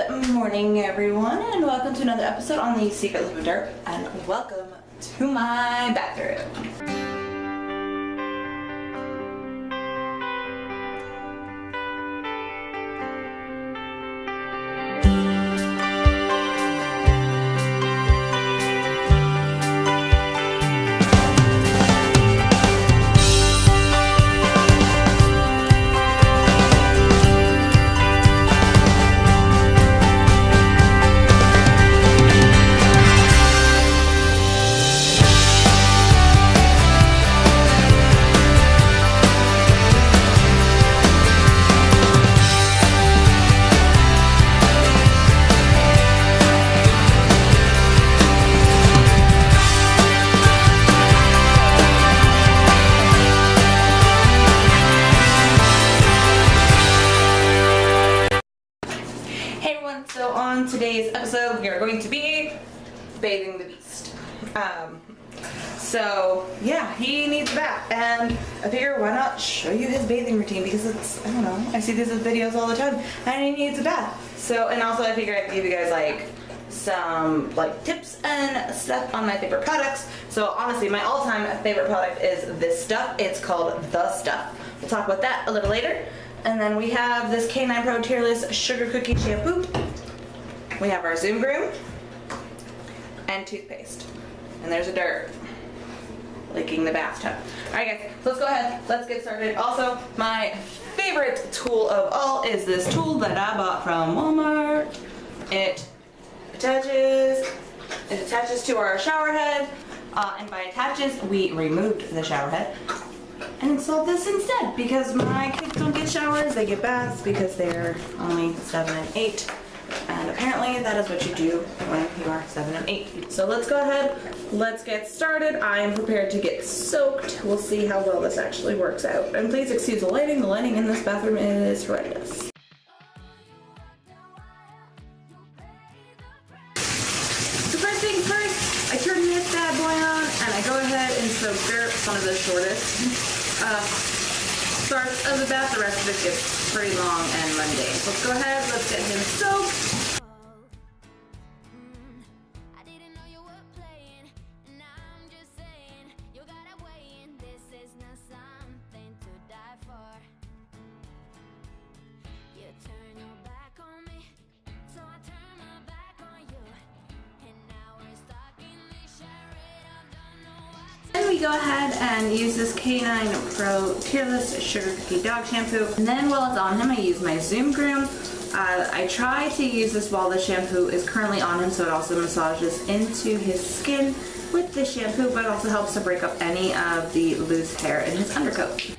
Good morning, everyone, and welcome to another episode on the Secret Life of DERP, and welcome to my bathroom. So on today's episode, we are going to be bathing the beast. So yeah, he needs a bath, and I figure why not show you his bathing routine, because it's, I don't know, I see these videos all the time, and he needs a bath. So, and also I figure I'd give you guys like some like tips and stuff on my favorite products. So honestly, my all-time favorite product is this stuff. It's called The Stuff. We'll talk about that a little later. And then we have this K9 Pro Tearless Sugar Cookie Shampoo. We have our Zoom Groom and toothpaste. And there's a DERP licking the bathtub. Alright guys, let's go ahead, let's get started. Also, my favorite tool of all is this tool that I bought from Walmart. It attaches to our shower head, and by attaches, we removed the shower head and installed this instead, because my kids don't get showers, they get baths because they're only 7 and 8. And apparently that is what you do when you are 7 and 8. So let's go ahead, let's get started. I am prepared to get soaked. We'll see how well this actually works out. And please excuse the lighting in this bathroom is horrendous. So first things first, I turn this bad boy on and I go ahead and soak DERP. It's one of the shortest parts of the bath. The rest of it gets pretty long and mundane. So let's go ahead, let's get him soaked. Then we go ahead and use this K9 Pro Tearless Sugar Cookie Dog Shampoo. And then while it's on him, I use my Zoom Groom. I try to use this while the shampoo is currently on him, so it also massages into his skin with the shampoo, but it also helps to break up any of the loose hair in his undercoat.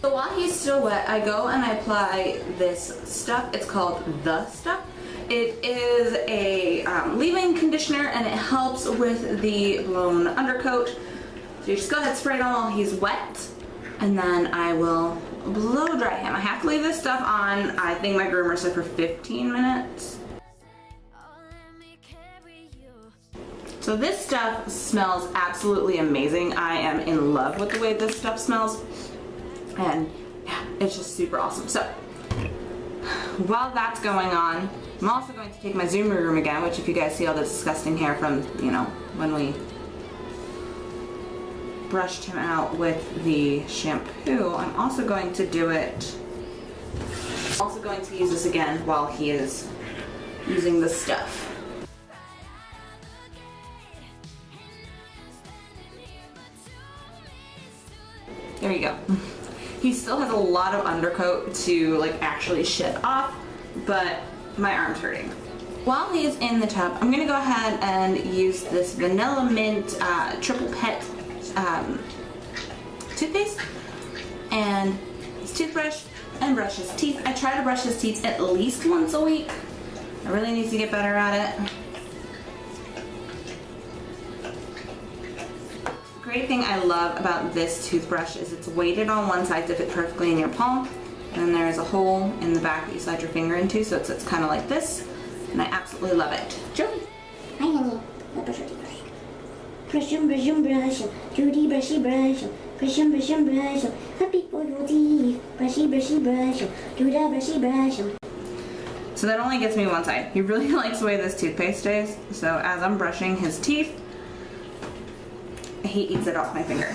So while he's still wet, I go and I apply this stuff. It's called The Stuff. It is a leave-in conditioner, and it helps with the blown undercoat. So you just go ahead, spray it on while he's wet, and then I will blow dry him. I have to leave this stuff on, I think my groomer said, for 15 minutes. So this stuff smells absolutely amazing. I am in love with the way this stuff smells. And yeah, it's just super awesome. So while that's going on, I'm also going to take my Zoom Room again, which if you guys see all the disgusting hair from, you know, when we brushed him out with the shampoo, I'm also going to do it. I'm also going to use this again while he is using the stuff. There you go. He still has a lot of undercoat to like actually shed off, but my arm's hurting. While he is in the tub, I'm gonna go ahead and use this Vanilla Mint Triple Pet toothpaste and his toothbrush and brush his teeth. I try to brush his teeth at least once a week. I really need to get better at it. Great thing I love about this toothbrush is it's weighted on one side to fit perfectly in your palm, and then there's a hole in the back that you slide your finger into, so it sits kind of like this, and I absolutely love it. Jody. Hi honey, let's brush your teeth. Brush 'em, brush 'em, brush 'em. Judy, brushy, brush 'em. Brush 'em, brush 'em, brush 'em. Happy for your teeth. Brushy, brushy, brush 'em. Judah, brushy, brush 'em. So that only gets me one side. He really likes the way this toothpaste stays, so as I'm brushing his teeth, he eats it off my finger.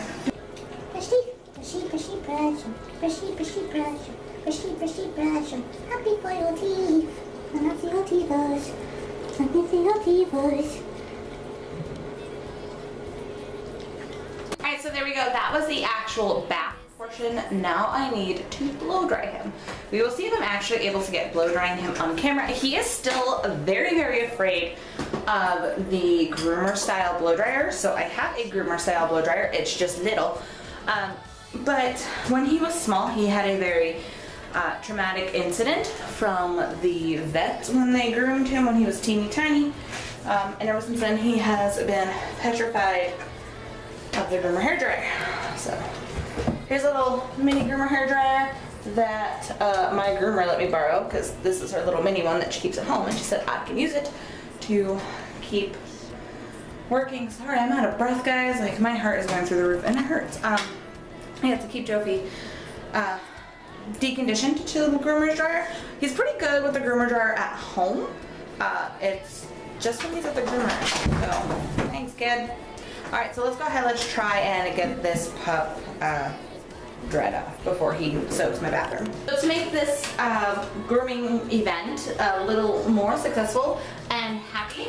Brush teeth. Brushy, brushy, brush 'em. Brushy, brushy, brush 'em. Brushy, brushy, brush 'em. Happy for your teeth. Let me see your teeth. Let me see your teeth. Alright, so there we go. That was the actual bath portion. Now I need to blow dry him. We will see if I'm actually able to get blow drying him on camera. He is still very, very afraid of the groomer style blow dryer. So I have a groomer style blow dryer. It's just little. But when he was small, he had a very traumatic incident from the vet when they groomed him when he was teeny tiny. And ever since then, he has been petrified of the groomer hair dryer. So here's a little mini groomer hair dryer that my groomer let me borrow, because this is her little mini one that she keeps at home, and she said I can use it to keep working. Sorry, I'm out of breath, guys. Like, my heart is going through the roof and it hurts. I have to keep Jofi deconditioned to the groomer dryer. He's pretty good with the groomer dryer at home. It's just when he's at the groomer. So thanks, kid. Alright, so let's go ahead, let's try and get this pup dried off before he soaks my bathroom. So to make this grooming event a little more successful and happy,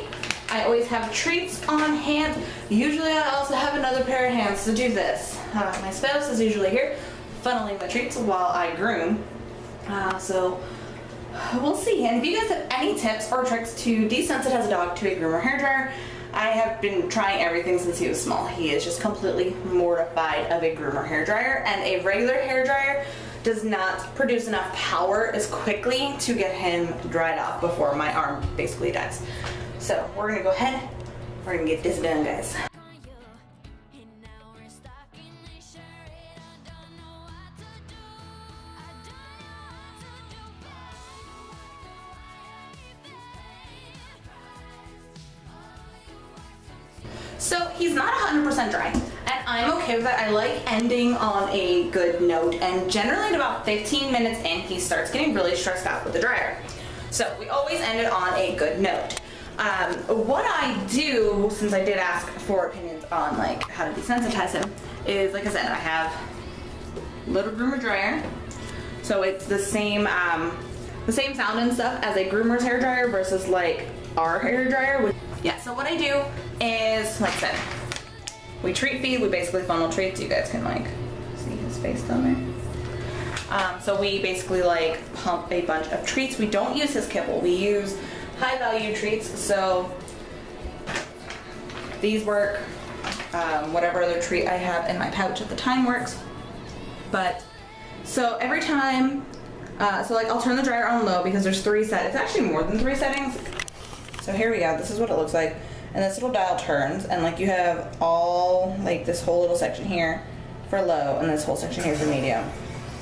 I always have treats on hand. Usually I also have another pair of hands to do this. My spouse is usually here funneling the treats while I groom. So we'll see. And if you guys have any tips or tricks to desensitize a dog to a groomer hairdryer, I have been trying everything since he was small. He is just completely mortified of a groomer hairdryer, and a regular hairdryer does not produce enough power as quickly to get him dried off before my arm basically dies. So we're gonna go ahead, we're gonna get this done, guys. So he's not 100% dry, and I'm okay with that. I like ending on a good note, and generally at about 15 minutes in, he starts getting really stressed out with the dryer. So we always end it on a good note. What I do, since I did ask for opinions on like how to desensitize him, is, like I said, I have little groomer dryer. So it's the same sound and stuff as a groomer's hair dryer versus like our hair dryer. Yeah, so what I do is, like I said, we treat feed, we basically funnel treats. You guys can like see his face down there. So we basically like pump a bunch of treats. We don't use his kibble, we use high value treats. So these work, whatever other treat I have in my pouch at the time works. But, so every time, so like I'll turn the dryer on low because there's 3 settings. It's actually more than 3 settings. So here we go, this is what it looks like. And this little dial turns, and like you have all, like this whole little section here for low, and this whole section here for medium.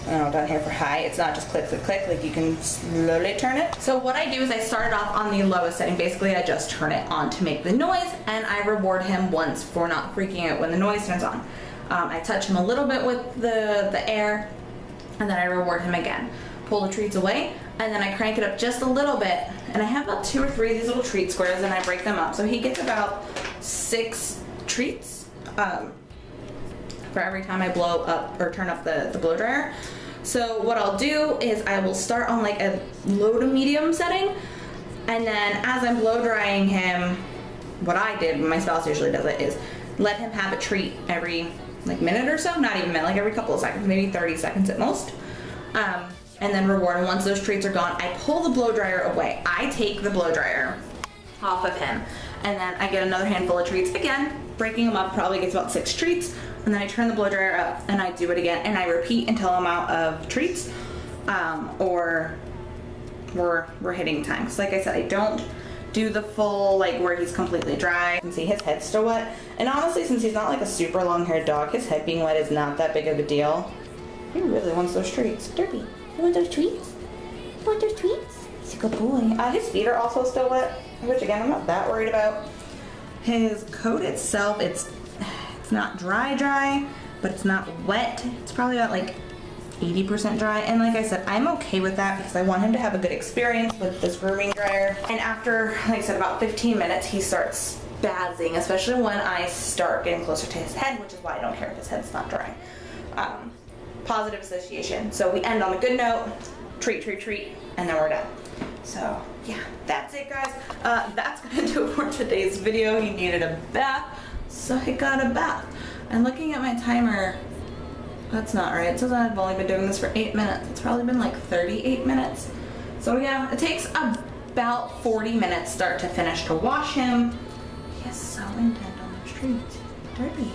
And down here for high. It's not just click, click, click, like you can slowly turn it. So what I do is I start it off on the lowest setting. Basically I just turn it on to make the noise, and I reward him once for not freaking out when the noise turns on. I touch him a little bit with the air, and then I reward him again. Pull the treats away, and then I crank it up just a little bit, and I have about 2 or 3 of these little treat squares, and I break them up. So he gets about 6 treats for every time I blow up or turn up the blow dryer. So what I'll do is I will start on like a low to medium setting, and then as I'm blow drying him, what I did, my spouse usually does it, is let him have a treat every like minute or so, not even a minute, like every couple of seconds, maybe 30 seconds at most. And then reward him. Once those treats are gone, I pull the blow dryer away. I take the blow dryer off of him, and then I get another handful of treats again, breaking them up probably gets about 6 treats, and then I turn the blow dryer up and I do it again, and I repeat until I'm out of treats, or we're hitting time. Because like I said, I don't do the full, like where he's completely dry. You can see his head's still wet, and honestly, since he's not like a super long haired dog, his head being wet is not that big of a deal. He really wants those treats. Derpy, you want those treats? You want those treats? He's a good boy. His feet are also still wet, which again, I'm not that worried about. His coat itself, it's not dry, but it's not wet. It's probably about like 80% dry, and like I said, I'm okay with that because I want him to have a good experience with this grooming dryer. And after, like I said, about 15 minutes, he starts spazzing, especially when I start getting closer to his head, which is why I don't care if his head's not dry. Positive association. So we end on a good note, treat, and then we're done. So yeah, that's it, guys. That's gonna do it for today's video. He needed a bath, so he got a bath. And looking at my timer, that's not right. It says I've only been doing this for 8 minutes. It's probably been like 38 minutes. So yeah, it takes about 40 minutes start to finish to wash him. He is so intent on those treats. Derpy.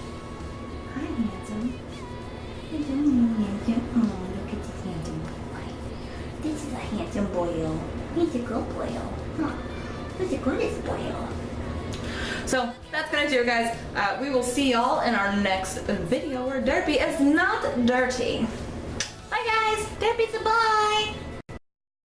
Hi, handsome. How you doing, handsome? Oh, look at this handsome boy. This is a handsome boy-o. He's a good boy-o. Huh. He's the goodest boy-o. So that's gonna do it, guys. We will see y'all in our next video where Derpy is not dirty. Bye, guys. Derpy's a bye.